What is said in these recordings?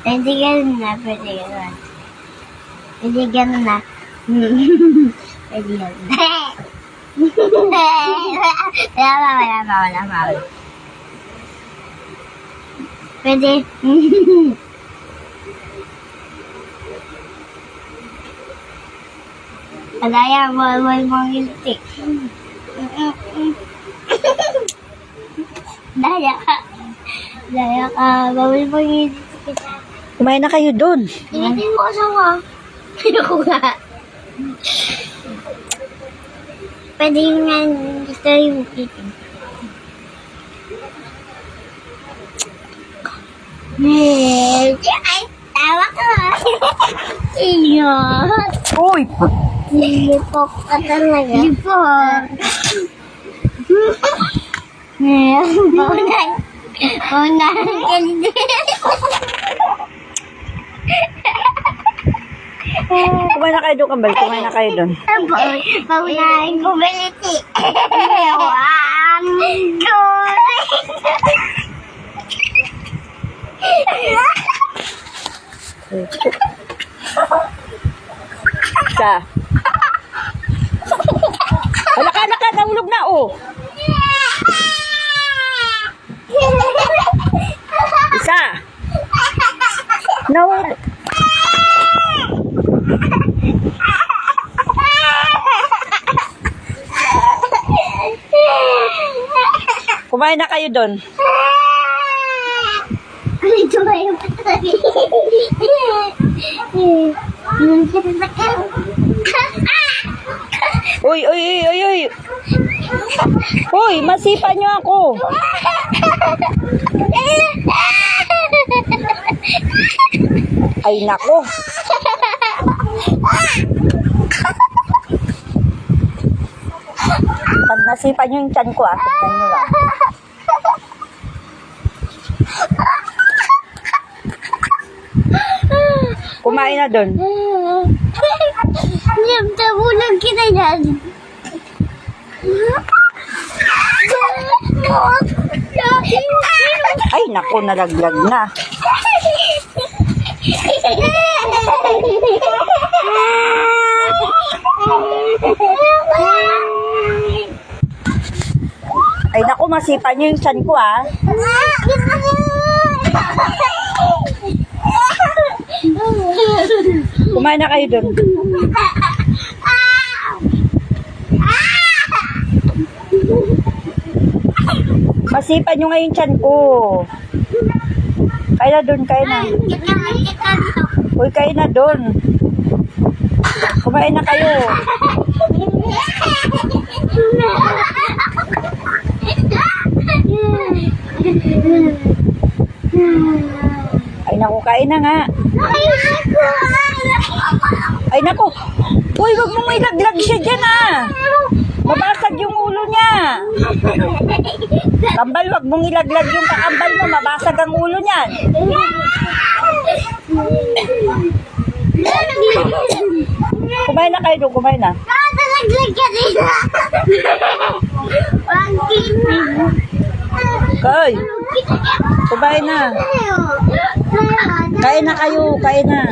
Pwede ganun na, pwede ganun. Pwede ganun na. Pwede ganun. Wala pa. Pwede. Alaya, bawal mong ilti. Daya ka, bawal mong ilti. Kumain na kayo dun. Initin mo asawa. Ayoko nga. Pwede nga dito yung itin. Ay, tawa ka. Ingat. Uy! Lilipok ka talaga. Lilipok. Unang kalidi. Kumain na kayo dun, Kambal. Kumain na kayo dun. Paunahin ko baliti. One, two, Isa. Naka, nahulog na, oh. Isa. Nahulog. Kumain na kayo dun. Ito ba yung patay? Uy. Uy, masipa niyo ako. Ay, nako. Pag nasipa niyo yung tiyan ko, tignan niyo lang. Kumain na dun. Nabulog kita dyan. Ay, nako, nalaglag na. Ay, nako, masipa niyo yung tiyan ko, ah. Kumain na kayo dun. Masipa nyo nga yung tiyan ko. Kaya na dun, kaya na. Uy, kaya na dun. Kumain na kayo. Ay, naku, kain na nga. Ay, naku. Uy, wag mong ilaglag siya dyan, ah. Mabasag yung ulo niya. Kambal, wag mong ilaglag yung kakambal mo. Mabasag ang ulo niyan. Kumain na kayo doon, kumain na. Nalaglag ka din. Kay, kumain na. Kain na kayo, kain na.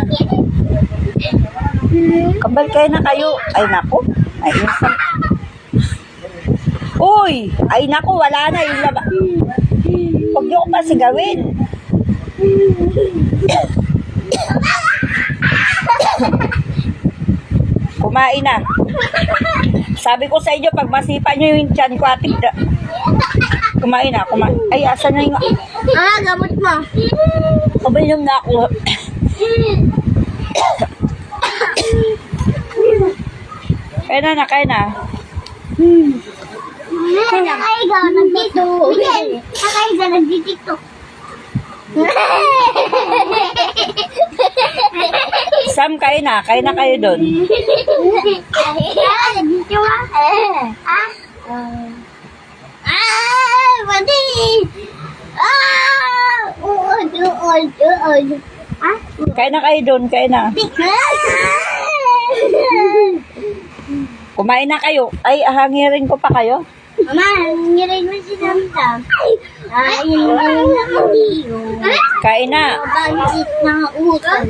Kambal, kain na kayo. Ay, naku. Ay, instant. Uy! Ay, naku, wala na. Yung laba. Huwag niyo ko pa sigawin. Kumain na. Sabi ko sa inyo, pag masipa niyo yung tiyan ko, ating kumain na, kumain. Ay, asa na yung... Gamot mo. Pabinom na ako. Kaya na, kaya na. Nakaiga, nagdito. Nakaiga, nagdito. Sam, kaya na kayo doon. Mati! Uod. Ah? Kain na kayo doon, kain na. Kumain na kayo. Ay, hangirin ko pa kayo. Mama, ngirin mo si Damdam. Ay, yung nakaliyo. Kain na. Mabangkit na utang.